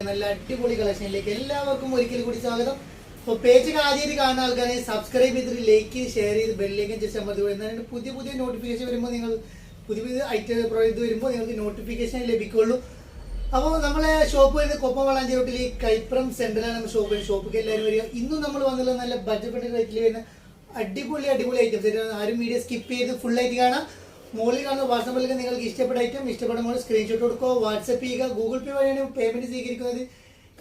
നല്ല അടിപൊളി കളക്ഷനിലേക്ക് എല്ലാവർക്കും ഒരിക്കൽ കൂടി സ്വാഗതം. അപ്പോൾ പേജ് ആദ്യമായിട്ട് കാണുന്ന ആൾക്കാരെ സബ്സ്ക്രൈബ് ചെയ്തിട്ട് ലൈക്ക് ഷെയർ ചെയ്ത് ബെല്ലിലേക്കും ജസ്റ്റ് അമർത്തി വരുന്നതിന് പുതിയ പുതിയ നോട്ടിഫിക്കേഷൻ വരുമ്പോൾ നിങ്ങൾ പുതിയ പുതിയ ഐറ്റം പ്രോഡക്റ്റ് വരുമ്പോൾ നിങ്ങൾക്ക് നോട്ടിഫിക്കേഷൻ ലഭിക്കുള്ളൂ. അപ്പോൾ നമ്മളെ ഷോപ്പ് വരുന്നത് കൊപ്പം വളാഞ്ചേരിയിൽ കൈപ്രം സെന്ററിലാണ് നമ്മൾ ഷോപ്പിലേക്ക് എല്ലാവരും വരിക. ഇന്നും നമ്മൾ വന്നുള്ളത് നല്ല ബഡ്ജറ്റ് റേറ്റിൽ വരുന്ന അടിപൊളി ഐറ്റംസ്. ആരും വീഡിയോ സ്കിപ്പ് ചെയ്ത് ഫുൾ ആയിട്ട് കാണാം. മുകളിൽ കാണുന്ന വാട്സാപ്പിലേക്ക് നിങ്ങൾക്ക് ഇഷ്ടപ്പെട്ട ഐറ്റം ഇഷ്ടപ്പെടുമ്പോൾ സ്ക്രീൻഷോട്ട് കൊടുക്കുക, വാട്സപ്പ് ചെയ്യുക. ഗൂഗിൾ പേ വഴിയാണ് പേയ്മെന്റ് സ്വീകരിക്കുന്നത്.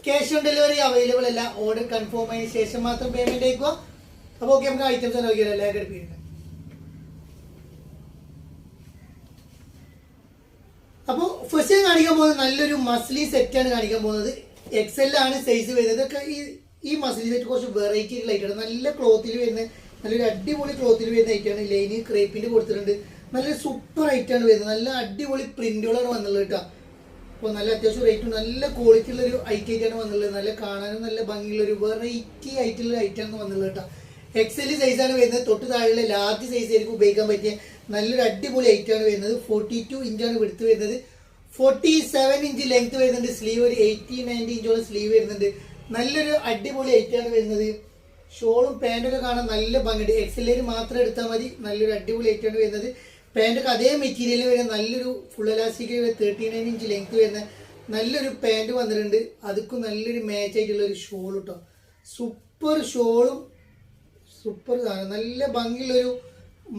ക്യാഷ് ഓൺ ഡെലിവറി അവൈലബിൾ അല്ല. ഓർഡർ കൺഫേം ആയതിനു ശേഷം മാത്രം പേയ്മെന്റ് അയക്കുക. അപ്പോൾ ഓക്കെ, നമുക്ക് ഐറ്റംസ് നോക്കിയാൽ എല്ലാവരും എടുപ്പിക്കുന്നത്. അപ്പോൾ ഫസ്റ്റ് കാണിക്കാൻ പോകുന്നത് നല്ലൊരു മസ്ലി സെറ്റാണ് കാണിക്കാൻ പോകുന്നത്. എക്സൽ ആണ് സൈസ് വരുന്നത്. ഇതൊക്കെ ഈ മസ്ലി സെറ്റ് കുറച്ച് വെറൈറ്റി ലൈറ്റാണ്. നല്ല ക്ലോത്തിൽ വരുന്ന നല്ലൊരു അടിപൊളി ക്ലോത്തിൽ വരുന്ന ഐറ്റാണ്. ലൈന് ക്രേപ്പിന്റെ കൊടുത്തിട്ടുണ്ട്. നല്ലൊരു സൂപ്പർ ഐറ്റാണ് വരുന്നത്. നല്ല അടിപൊളി പ്രിന്റുകളാണ് വന്നുള്ളത് കേട്ടോ. അപ്പോൾ നല്ല അത്യാവശ്യം റേറ്റും നല്ല ക്വാളിറ്റി ഉള്ള ഒരു ഐറ്റാണ് വന്നുള്ളത്. നല്ല കാണാനും നല്ല ഭംഗിയുള്ള ഒരു വെറൈറ്റി ആയിട്ടുള്ള ഐറ്റാണ് വന്നുള്ളത് കേട്ടോ. എക്സൽ സൈസാണ് വരുന്നത്. തൊട്ട് താഴെയുള്ള ലാർജ് സൈസ് ആയിരിക്കും ഉപയോഗിക്കാൻ പറ്റിയ നല്ലൊരു അടിപൊളി ഐറ്റാണ് വരുന്നത്. 42 ഇഞ്ചാണ് വിടുത്ത് വരുന്നത്. 47 ഇഞ്ച് ലെങ്ത് വരുന്നുണ്ട്. സ്ലീവ് ഒരു 80-90 ഇഞ്ചോളം സ്ലീവ് വരുന്നുണ്ട്. നല്ലൊരു അടിപൊളി ഐറ്റാണ് വരുന്നത്. ഷോളും പാൻറ്റൊക്കെ കാണാൻ നല്ല ഭംഗിയുണ്ട്. എക്സലിൽ മാത്രം എടുത്താൽ മതി. നല്ലൊരു അടിപൊളി ഐറ്റാണ് വരുന്നത്. പാൻറ്റൊക്കെ അതേ മെറ്റീരിയൽ വരുന്ന നല്ലൊരു ഫുൾ എലാസ്റ്റിക് 39 ഇഞ്ച് ലെങ്ത് വരുന്ന നല്ലൊരു പാൻറ് വന്നിട്ടുണ്ട്. അതൊക്കെ നല്ലൊരു മാച്ച് ആയിട്ടുള്ള ഒരു ഷോൾ കേട്ടോ. സൂപ്പർ ഷോളും സൂപ്പർ സാധനം. നല്ല ഭംഗിയുള്ളൊരു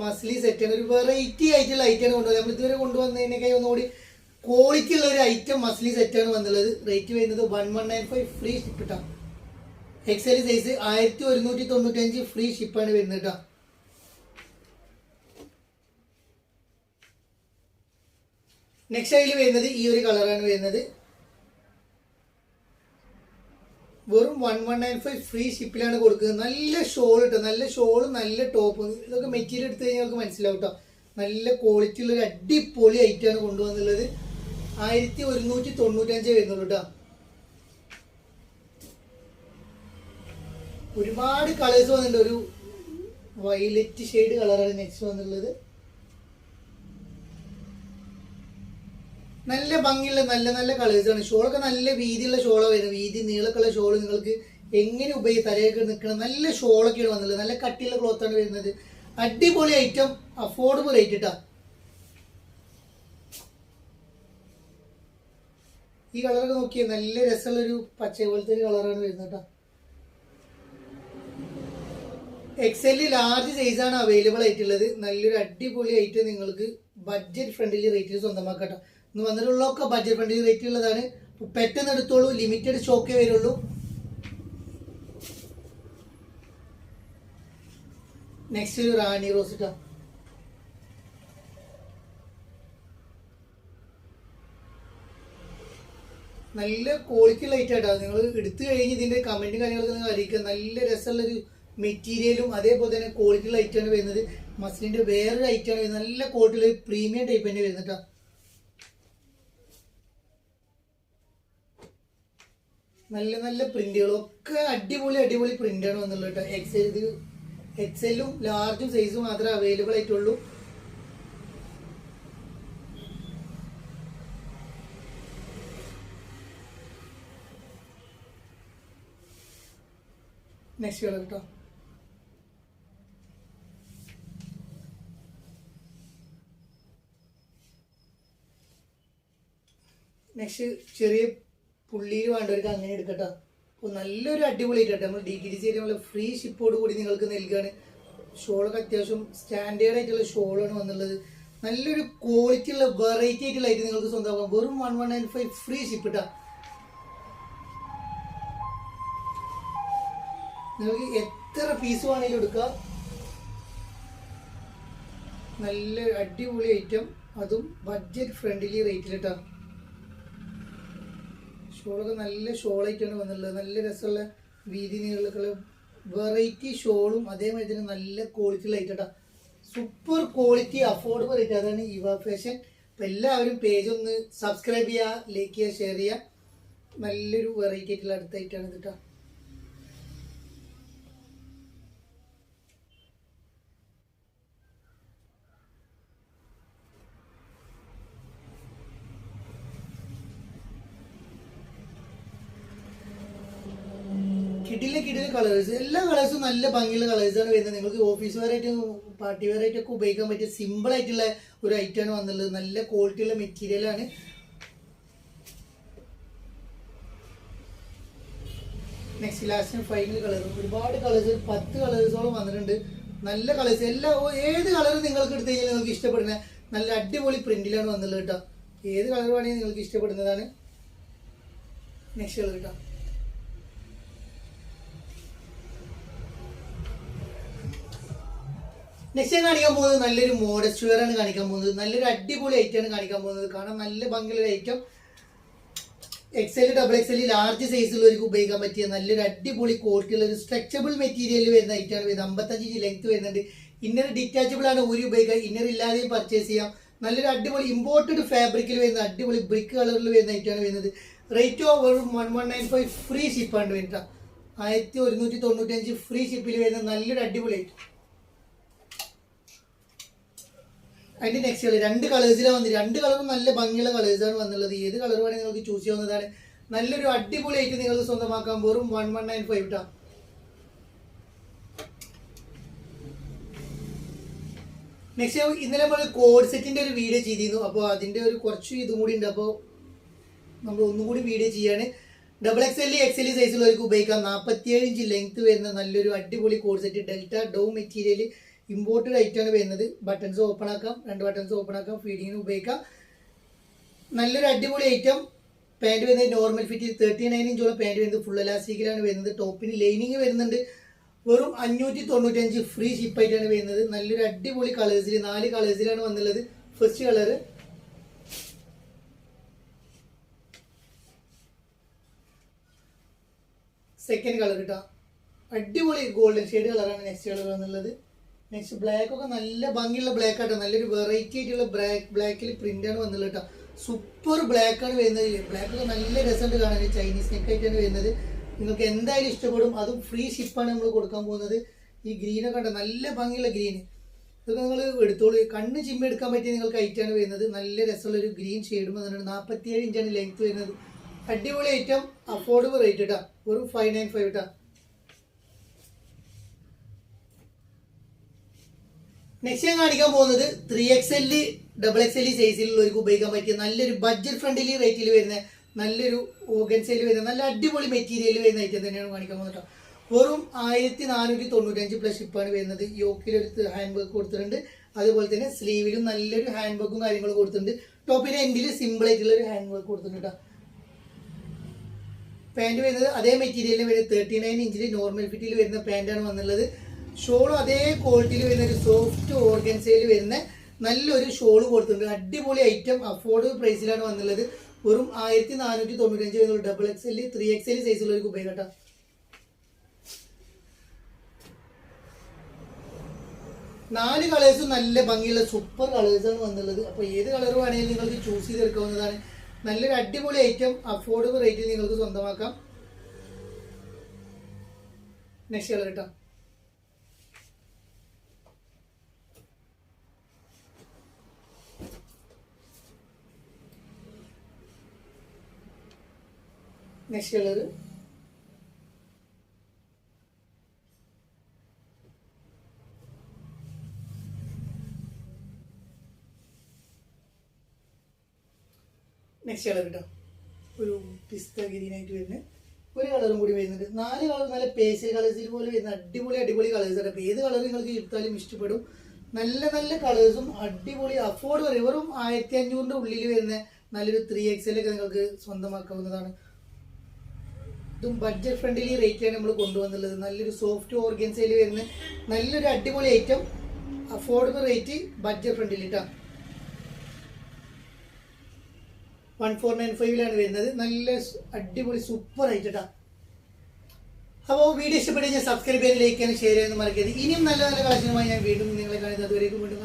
മസ്ലി സെറ്റാണ്. ഒരു വെറൈറ്റി ആയിട്ടുള്ള ഐറ്റാണ് കൊണ്ടുവന്നത്. നമ്മൾ ഇതുവരെ കൊണ്ടുവന്നതിനേക്കായി ഒന്നുകൂടി ക്വാളിറ്റി ഉള്ള ഒരു ഐറ്റം മസ്ലി സെറ്റാണ് വന്നുള്ളത്. റേറ്റ് വരുന്നത് 1195 ഫ്രീ ഷിപ്പ് കേട്ടോ. എക്സൽ സൈസ് 1195 ഫ്രീ ഷിപ്പാണ് വരുന്നത് കേട്ടോ. നെക്സ്റ്റ് അതിൽ വരുന്നത് ഈ ഒരു കളറാണ് വരുന്നത്. വെറും 1195 ഫ്രീ ഷിപ്പിലാണ് കൊടുക്കുന്നത്. നല്ല ഷോൾ കേട്ടോ. നല്ല ഷോളും നല്ല ടോപ്പും. ഇതൊക്കെ മെറ്റീരിയൽ എടുത്തു കഴിഞ്ഞാൽ നമുക്ക് മനസ്സിലാവും കേട്ടോ. നല്ല ക്വാളിറ്റി ഉള്ള ഒരു അടിപൊളി ഐറ്റാണ് കൊണ്ടുവന്നുള്ളത്. 1195 വരുന്നുള്ളൂ കേട്ടോ. ഒരുപാട് കളേഴ്സ് വന്നിട്ടുണ്ട്. ഒരു വയലറ്റ് ഷെയ്ഡ് കളറാണ് നെക്സ്റ്റ് വന്നിട്ടുള്ളത്. നല്ല ഭംഗിയുള്ള നല്ല നല്ല കളേഴ്സാണ്. ഷോളൊക്കെ നല്ല വീതിയുള്ള ഷോളാണ് വരുന്നത്. വീതി നീളക്കുള്ള ഷോള് നിങ്ങൾക്ക് എങ്ങനെ തലയൊക്കെ നിൽക്കണം. നല്ല ഷോളൊക്കെയാണ് വന്നുള്ളത്. നല്ല കട്ടിയുള്ള ക്ലോത്താണ് വരുന്നത്. അടിപൊളി ഐറ്റം, അഫോർഡബിൾ റേറ്റ് കേട്ടോ. ഈ കളറൊക്കെ നോക്കിയാൽ നല്ല രസമുള്ളൊരു പച്ച പോലത്തെ ഒരു കളറാണ് വരുന്നത് കേട്ടോ. എക്സൽ ലാർജ് സൈസാണ് അവൈലബിൾ ആയിട്ടുള്ളത്. നല്ലൊരു അടിപൊളി ഐറ്റം നിങ്ങൾക്ക് ബഡ്ജറ്റ് ഫ്രണ്ട്ലി റേറ്റിൽ സ്വന്തമാക്കട്ടോ. ഇന്ന് വന്നിട്ടുള്ളതൊക്കെ ബഡ്ജറ്റ് ഫ്രണ്ട്ലി റേറ്റ് ഉള്ളതാണ്. പെട്ടെന്ന് എടുത്തോളൂ. ലിമിറ്റഡ് സ്റ്റോക്കേ വരുള്ളൂ. നെക്സ്റ്റ് ഒരു റാണി റോസ് കേട്ടോ. നല്ല ക്വാളിറ്റി ലൈറ്റ് ആയിട്ടാ. നിങ്ങൾ എടുത്തു കഴിഞ്ഞ് ഇതിന്റെ കമന്റ് കാര്യങ്ങളൊക്കെ നിങ്ങൾ അറിയിക്കുക. നല്ല രസമുള്ളൊരു മെറ്റീരിയലും അതേപോലെ തന്നെ ക്വാളിറ്റി ലൈറ്റാണ് വരുന്നത്. മസ്ലിന്റെ വേറൊരു ഐറ്റാണ് വരുന്നത്. നല്ല ക്വാളിറ്റിയുള്ള പ്രീമിയം ടൈപ്പ് തന്നെ വരുന്നത് കേട്ടോ. നല്ല നല്ല പ്രിന്റുകളൊക്കെ അടിപൊളി പ്രിന്റാണ് വന്നുള്ളത് കേട്ടോ. എക്സലും ലാർജും സൈസും മാത്രമേ അവൈലബിൾ ആയിട്ടുള്ളൂ. നെക്സ്റ്റ് കളർ കേട്ടോ. നെക്സ്റ്റ് ചെറിയ പുള്ളിയിൽ വേണ്ടവർക്ക് അങ്ങനെ എടുക്കട്ടോ. അപ്പോൾ നല്ലൊരു അടിപൊളി ആയിട്ട് നമ്മൾ DTDC നമ്മൾ ഫ്രീ ഷിപ്പോട് കൂടി നിങ്ങൾക്ക് നൽകുകയാണ്. ഷോളൊക്കെ അത്യാവശ്യം സ്റ്റാൻഡേർഡ് ആയിട്ടുള്ള ഷോളാണ് വന്നുള്ളത്. നല്ലൊരു ക്വാളിറ്റി ഉള്ള വെറൈറ്റി ആയിട്ടുള്ള ആയിട്ട് നിങ്ങൾക്ക് സ്വന്തമാക്കാം. വെറും 1195 ഫ്രീ ഷിപ്പ് ഇട്ടാ. നിങ്ങൾക്ക് എത്ര പീസ് വേണമെങ്കിലും എടുക്കാം. നല്ല അടിപൊളി ഐറ്റം, അതും ബഡ്ജറ്റ് ഫ്രണ്ട്ലി റേറ്റിലിട്ടാ. ഷോളൊക്കെ നല്ല ഷോളായിട്ടാണ് വന്നുള്ളത്. നല്ല രസമുള്ള വീതി നീളക്കുള്ള വെറൈറ്റി ഷോളും അതേമാതിരി തന്നെ നല്ല ക്വാളിറ്റി ലൈറ്റാ. Super quality affordable rate. അതാണ് ഇവ ഫാഷൻ. അപ്പം എല്ലാവരും പേജ് ഒന്ന് സബ്സ്ക്രൈബ് ചെയ്യുക, ലൈക്ക് ചെയ്യുക, ഷെയർ ചെയ്യുക. നല്ലൊരു വെറൈറ്റി ആയിട്ടുള്ള അടുത്തായിട്ടാണ് കേട്ടോ. കിടിലെ കളേഴ്സ്, എല്ലാ കളേഴ്സും നല്ല ഭംഗിയുള്ള കളേഴ്സാണ് വരുന്നത്. നിങ്ങൾക്ക് ഓഫീസ് വെയർ ആയിട്ട് പാർട്ടി വെയർ ആയിട്ടൊക്കെ ഉപയോഗിക്കാൻ പറ്റിയ സിമ്പിൾ ആയിട്ടുള്ള ഒരു ഐറ്റമാണ് വന്നുള്ളത്. നല്ല ക്വാളിറ്റിയുള്ള മെറ്റീരിയലാണ്. നെക്സ്റ്റ് ലാസ്റ്റ് ഫൈനൽ കളർ, ഒരുപാട് കളേഴ്സ്, 10 കളേഴ്സോളം വന്നിട്ടുണ്ട്. നല്ല കളേഴ്സ്, ഏത് കളർ നിങ്ങൾക്ക് എടുത്തു കഴിഞ്ഞാൽ നിങ്ങൾക്ക് ഇഷ്ടപ്പെടുന്ന നല്ല അടിപൊളി പ്രിന്റിലാണ് വന്നുള്ളത് കേട്ടോ. ഏത് കളർ വേണമെങ്കിൽ നിങ്ങൾക്ക് ഇഷ്ടപ്പെടുന്നതാണ്. നെക്സ്റ്റ് കളർ കേട്ടോ. നെക്സ്റ്റ് കാണിക്കാൻ പോകുന്നത് നല്ലൊരു മോഡസ്റ്റ് വെയർ ആണ് കാണിക്കാൻ പോകുന്നത്. നല്ലൊരു അടിപൊളി ഐറ്റം ആണ് കാണിക്കാൻ പോകുന്നത്. കാണാൻ നല്ല ഭംഗിയുള്ള ഐറ്റം. XL, XXL, ലാർജ് സൈസുള്ളവർക്ക് ഉപയോഗിക്കാൻ പറ്റിയ നല്ലൊരു അടിപൊളി ക്വാളിറ്റിയുള്ള ഒരു സ്ട്രെച്ചബിൾ മെറ്റീരിയൽ വരുന്ന ഐറ്റമാണ് വരുന്നത്. 55 ഇഞ്ച് ലെങ്ത് വരുന്നുണ്ട്. ഇന്നർ ഡിറ്റാച്ചബിൾ ആണ്, ഊരി ഉപയോഗിക്കാം. ഇന്നർ ഇല്ലാതെയും പർച്ചേസ് ചെയ്യാം. നല്ലൊരു അടിപൊളി ഇമ്പോർട്ടഡ് ഫാബ്രിക്കിൽ വരുന്ന അടിപൊളി ബ്രിക്ക് കളറിൽ വരുന്ന ഐറ്റമാണ് വരുന്നത്. റേറ്റ് വെറും 1195 ഫ്രീ ഷിപ്പാണ് വരുന്നത്. 1195 ഫ്രീ ഷിപ്പിൽ വരുന്ന നല്ലൊരു അടിപൊളി ഐറ്റം. അതിന്റെ നെക്സ്റ്റ് കളർ 2 കളേഴ്സിലാണ് വന്നത്. 2 കളറും നല്ല ഭംഗിയുള്ള കളേഴ്സാണ് വന്നുള്ളത്. ഏത് കളർ വേണമെങ്കിൽ നിങ്ങൾക്ക് ചൂസ് ചെയ്യാവുന്നതാണ്. നല്ലൊരു അടിപൊളി ആയിട്ട് നിങ്ങൾക്ക് സ്വന്തമാക്കാൻ വെറും 1195 ഇട്ടാ. നെക്സ്റ്റ് ഇന്നലെ നമ്മൾ കോഡ് സെറ്റിന്റെ ഒരു വീഡിയോ ചെയ്തിരുന്നു. അപ്പോൾ അതിന്റെ ഒരു കുറച്ച് ഇതും കൂടി ഉണ്ട്. അപ്പോൾ നമ്മൾ ഒന്നുകൂടി വീഡിയോ ചെയ്യാണ്. XXL, XL സൈസുള്ളവർക്ക് ഉപയോഗിക്കാം. 47 ഇഞ്ച് ലെങ്ത് വരുന്ന നല്ലൊരു അടിപൊളി കോഡ് സെറ്റ്. ഡെൽറ്റ ഡോ മെറ്റീരിയൽ ഇമ്പോർട്ടഡ് ഐറ്റമാണ് വരുന്നത്. ബട്ടൺസ് ഓപ്പൺ ആക്കാം, 2 ബട്ടൺസ് ഓപ്പൺ ആക്കാം, ഫീഡിങ്ങിന് ഉപയോഗിക്കാം. നല്ലൊരു അടിപൊളി ഐറ്റം. പാൻറ് വരുന്നത് നോർമൽ ഫിറ്റ് 39 ഇഞ്ചോളം പാൻറ് വരുന്നത്. ഫുൾ എലാസ്റ്റിക്കിലാണ് വരുന്നത്. ടോപ്പിന് ലൈനിങ് വരുന്നുണ്ട്. വെറും 595 ഫ്രീ ഷിപ്പായിട്ടാണ് വരുന്നത്. നല്ലൊരു അടിപൊളി കളേഴ്സിൽ 4 കളേഴ്സിലാണ് വന്നുള്ളത്. ഫസ്റ്റ് കളർ, സെക്കൻഡ് കളർ കേട്ടോ. അടിപൊളി ഗോൾഡൻ ഷെയ്ഡ് കളറാണ് നെക്സ്റ്റ് കളർ വന്നുള്ളത്. നെക്സ്റ്റ് ബ്ലാക്ക് ഒക്കെ നല്ല ഭംഗിയുള്ള ബ്ലാക്ക് ആട്ടോ. നല്ലൊരു വെറൈറ്റി ആയിട്ടുള്ള ബ്ലാക്കിൽ പ്രിന്റ് ആണ് വന്നുള്ളത് കേട്ടോ. സൂപ്പർ ബ്ലാക്ക് ആണ് വരുന്നത്. ബ്ലാക്ക് ഒക്കെ നല്ല രസമുണ്ട് കാണാൻ. ചൈനീസ് നെക്ക് ആയിട്ടാണ് വരുന്നത്. നിങ്ങൾക്ക് എന്തായാലും ഇഷ്ടപ്പെടും. അതും ഫ്രീ ഷിപ്പാണ് നമ്മൾ കൊടുക്കാൻ പോകുന്നത്. ഈ ഗ്രീനൊക്കെ ഉണ്ട്, നല്ല ഭംഗിയുള്ള ഗ്രീൻ. ഇതൊക്കെ നിങ്ങൾ എടുത്തോളൂ. കണ്ണ് ചിമ്മി എടുക്കാൻ പറ്റിയ നിങ്ങൾക്ക് ഐറ്റാണ് വരുന്നത്. നല്ല രസമുള്ള ഒരു ഗ്രീൻ ഷെയ്ഡും വന്നിട്ടുണ്ട്. 47 ഇഞ്ചാണ് ലെങ്ത് വരുന്നത്. അടിപൊളി ഐറ്റം, അഫോർഡബിൾ റേറ്റ് ഇട്ടാ. ഒരു 595 ഇട്ടാ. നെക്സ്റ്റ് ഞാൻ കാണിക്കാൻ പോകുന്നത് 3XL, XXL സൈസിലുള്ളവർക്ക് ഉപയോഗിക്കാൻ പറ്റിയ നല്ലൊരു ബഡ്ജറ്റ് ഫ്രണ്ട്ലി റേറ്റിൽ വരുന്ന നല്ലൊരു ഓർഗൻസയിൽ വരുന്ന നല്ല അടിപൊളി മെറ്റീരിയൽ വരുന്ന ഐറ്റം തന്നെയാണ് കാണിക്കാൻ പോകുന്നത്. വെറും 1495 പ്ലസ് ഷിപ്പാണ് വരുന്നത്. യോക്കിലൊരു ഹാൻഡ് വർക്ക് കൊടുത്തിട്ടുണ്ട്. അതുപോലെ തന്നെ സ്ലീവിലും നല്ലൊരു ഹാൻഡ് വർക്കും കാര്യങ്ങളും കൊടുത്തിട്ടുണ്ട്. ടോപ്പിന്റെ എൻഡിൽ സിമ്പിൾ ആയിട്ടുള്ള ഒരു ഹാൻഡ് വർക്ക് കൊടുത്തിട്ടുണ്ട്. പാൻറ് വരുന്നത് അതേ മെറ്റീരിയലിന് വരുന്നത് 39 ഇഞ്ചിൽ നോർമൽ ഫിറ്റിൽ വരുന്ന പാൻറ്റാണ് വന്നുള്ളത്. ഷോളും അതേ ക്വാളിറ്റിയിൽ വരുന്ന ഒരു സോഫ്റ്റ് ഓർഗൻസയിൽ വരുന്ന നല്ലൊരു ഷോള് കൊടുത്തിട്ടുണ്ട്. അടിപൊളി ഐറ്റം, അഫോർഡബിൾ പ്രൈസിലാണ് വന്നുള്ളത്. വെറും 1495 വരുന്നത്. XXL, 3XL സൈസുള്ളവർക്ക് ഉപയോഗിക്കട്ടോ. നാല് കളേഴ്സും നല്ല ഭംഗിയുള്ള സൂപ്പർ കളേഴ്സാണ് വന്നുള്ളത്. അപ്പോൾ ഏത് കളർ വേണമെങ്കിലും നിങ്ങൾക്ക് ചൂസ് ചെയ്തെടുക്കാവുന്നതാണ്. നല്ലൊരു അടിപൊളി ഐറ്റം, അഫോർഡബിൾ റേറ്റിൽ നിങ്ങൾക്ക് സ്വന്തമാക്കാം. നെക്സ്റ്റ് കളർ കേട്ടോ. നെക്സ്റ്റ് കളർ, നെക്സ്റ്റ് കളർ കേട്ടോ. ഒരു പിസ്ത ഗ്രീനായിട്ട് വരുന്ന ഒരു കളറും കൂടി വരുന്നുണ്ട്. 4 കളർ നല്ല പേസ്റ്റൽ കളേഴ്സിൽ പോലെ വരുന്ന അടിപൊളി കളേഴ്സാണ്. അപ്പോൾ ഏത് കളർ നിങ്ങൾക്ക് എടുത്താലും ഇഷ്ടപ്പെടും. നല്ല നല്ല കളേഴ്സും അടിപൊളി അഫോർഡബിൾ, വെറും 1500 ഉള്ളിൽ വരുന്ന നല്ലൊരു 3XL ഒക്കെ നിങ്ങൾക്ക് സ്വന്തമാക്കാവുന്നതാണ്. ഇതും ബഡ്ജറ്റ് ഫ്രണ്ട്ലി റേറ്റാണ് നമ്മൾ കൊണ്ടുവന്നുള്ളത്. നല്ലൊരു സോഫ്റ്റ് ഓർഗൻസയിൽ വരുന്ന നല്ലൊരു അടിപൊളി item, affordable rate, budget friendly കേട്ടോ. 1495 വരുന്നത്. നല്ല അടിപൊളി സൂപ്പർ ആയിട്ട് കേട്ടോ. അപ്പോൾ വീഡിയോ ഇഷ്ടപ്പെട്ടു കഴിഞ്ഞാൽ സബ്സ്ക്രൈബ് ചെയ്യാൻ, ലൈക്ക് ചെയ്യാൻ, ഷെയർ ചെയ്യാൻ മറക്കരുത്. ഇനിയും നല്ല നല്ല കളക്ഷനുമായി ഞാൻ വീണ്ടും നിങ്ങളെ കാണുന്നത്. അതുവരേക്കും വീണ്ടും